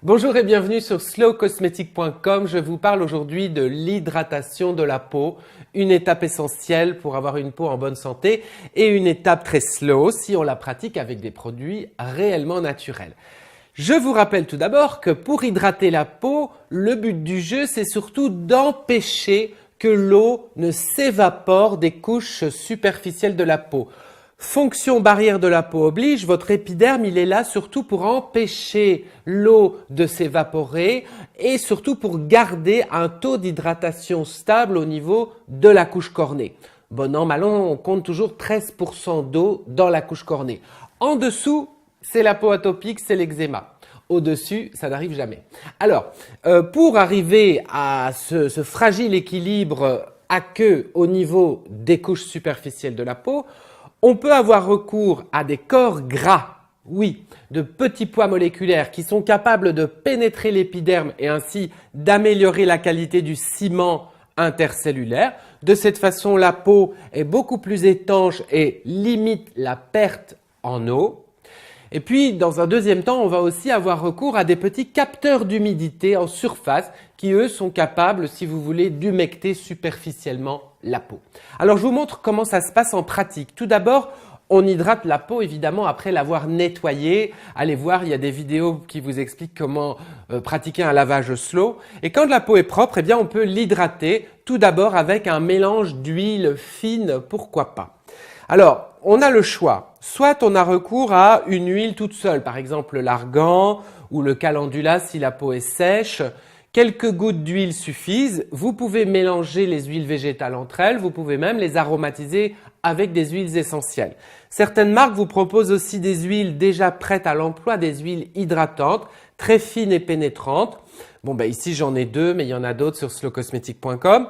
Bonjour et bienvenue sur slowcosmetic.com. Je vous parle aujourd'hui de l'hydratation de la peau, une étape essentielle pour avoir une peau en bonne santé et une étape très slow si on la pratique avec des produits réellement naturels. Je vous rappelle tout d'abord que pour hydrater la peau, le but du jeu, c'est surtout d'empêcher que l'eau ne s'évapore des couches superficielles de la peau. Fonction barrière de la peau oblige, votre épiderme, il est là surtout pour empêcher l'eau de s'évaporer et surtout pour garder un taux d'hydratation stable au niveau de la couche cornée. Bon an, mal an, on compte toujours 13% d'eau dans la couche cornée. En dessous, c'est la peau atopique, c'est l'eczéma. Au-dessus, ça n'arrive jamais. Alors, pour arriver à ce fragile équilibre aqueux au niveau des couches superficielles de la peau, on peut avoir recours à des corps gras, oui, de petits poids moléculaires qui sont capables de pénétrer l'épiderme et ainsi d'améliorer la qualité du ciment intercellulaire. De cette façon, la peau est beaucoup plus étanche et limite la perte en eau. Et puis, dans un deuxième temps, on va aussi avoir recours à des petits capteurs d'humidité en surface qui, eux, sont capables, si vous voulez, d'humecter superficiellement la peau. Alors, je vous montre comment ça se passe en pratique. Tout d'abord, on hydrate la peau, évidemment, après l'avoir nettoyée. Allez voir, il y a des vidéos qui vous expliquent comment pratiquer un lavage slow. Et quand la peau est propre, eh bien, on peut l'hydrater tout d'abord avec un mélange d'huile fine, pourquoi pas. Alors, on a le choix. Soit on a recours à une huile toute seule, par exemple l'argan ou le calendula si la peau est sèche. Quelques gouttes d'huile suffisent. Vous pouvez mélanger les huiles végétales entre elles. Vous pouvez même les aromatiser avec des huiles essentielles. Certaines marques vous proposent aussi des huiles déjà prêtes à l'emploi, des huiles hydratantes, très fines et pénétrantes. Bon, ici j'en ai deux, mais il y en a d'autres sur slowcosmetic.com.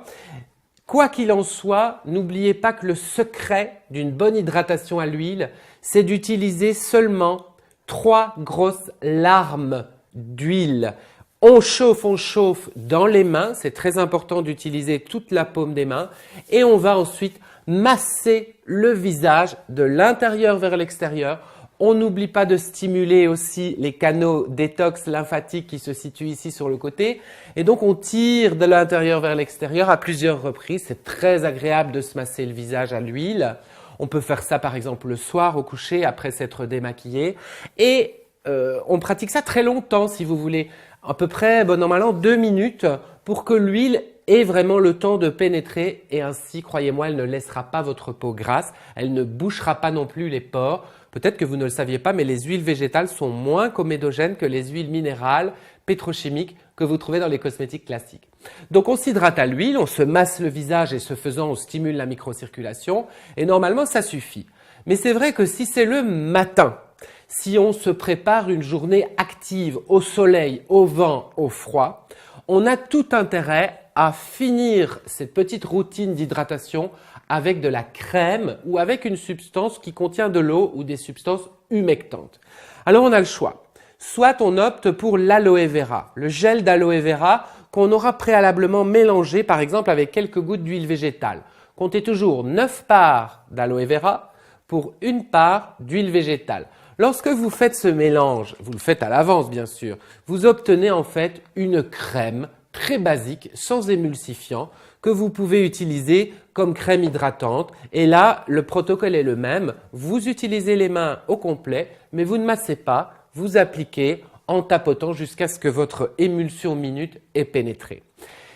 Quoi qu'il en soit, n'oubliez pas que le secret d'une bonne hydratation à l'huile, c'est d'utiliser seulement 3 grosses larmes d'huile. On chauffe dans les mains, c'est très important d'utiliser toute la paume des mains et on va ensuite masser le visage de l'intérieur vers l'extérieur. On n'oublie pas de stimuler aussi les canaux détox lymphatiques qui se situent ici sur le côté. Et donc, on tire de l'intérieur vers l'extérieur à plusieurs reprises. C'est très agréable de se masser le visage à l'huile. On peut faire ça par exemple le soir au coucher après s'être démaquillé. Et on pratique ça très longtemps si vous voulez. À peu près, bon an mal an, 2 minutes pour que l'huile ait vraiment le temps de pénétrer. Et ainsi, croyez-moi, elle ne laissera pas votre peau grasse. Elle ne bouchera pas non plus les pores. Peut-être que vous ne le saviez pas, mais les huiles végétales sont moins comédogènes que les huiles minérales, pétrochimiques que vous trouvez dans les cosmétiques classiques. Donc on s'hydrate à l'huile, on se masse le visage et ce faisant, on stimule la microcirculation et normalement ça suffit. Mais c'est vrai que si c'est le matin, si on se prépare une journée active au soleil, au vent, au froid, on a tout intérêt à finir cette petite routine d'hydratation avec de la crème ou avec une substance qui contient de l'eau ou des substances humectantes. Alors on a le choix. Soit on opte pour l'aloe vera, le gel d'aloe vera qu'on aura préalablement mélangé par exemple avec quelques gouttes d'huile végétale. Comptez toujours 9 parts d'aloe vera pour 1 part d'huile végétale. Lorsque vous faites ce mélange, vous le faites à l'avance bien sûr, vous obtenez en fait une crème très basique, sans émulsifiant, que vous pouvez utiliser comme crème hydratante. Et là, le protocole est le même. Vous utilisez les mains au complet, mais vous ne massez pas, vous appliquez en tapotant jusqu'à ce que votre émulsion minute ait pénétré.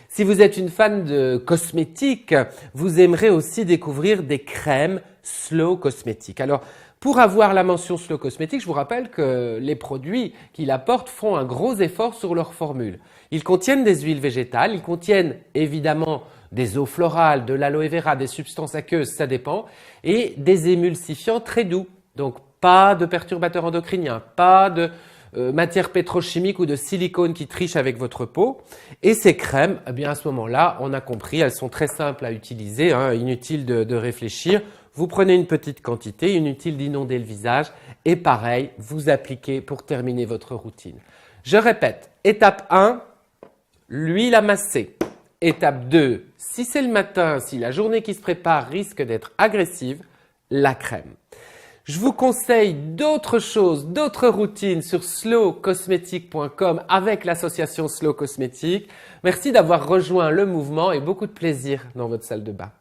Si vous êtes une fan de cosmétiques, vous aimerez aussi découvrir des crèmes Slow Cosmetic. Alors, pour avoir la mention Slow Cosmetic, je vous rappelle que les produits qu'ils apportent font un gros effort sur leur formule. Ils contiennent des huiles végétales, ils contiennent évidemment des eaux florales, de l'aloe vera, des substances aqueuses, ça dépend, et des émulsifiants très doux. Donc, pas de perturbateurs endocriniens, pas de matière pétrochimique ou de silicone qui triche avec votre peau. Et ces crèmes, eh bien à ce moment-là, on a compris, elles sont très simples à utiliser, inutile de réfléchir. Vous prenez une petite quantité, inutile d'inonder le visage et pareil, vous appliquez pour terminer votre routine. Je répète, étape 1, l'huile à masser. Étape 2, si c'est le matin, si la journée qui se prépare risque d'être agressive, la crème. Je vous conseille d'autres choses, d'autres routines sur slowcosmetic.com avec l'association Slow Cosmétique. Merci d'avoir rejoint le mouvement et beaucoup de plaisir dans votre salle de bain.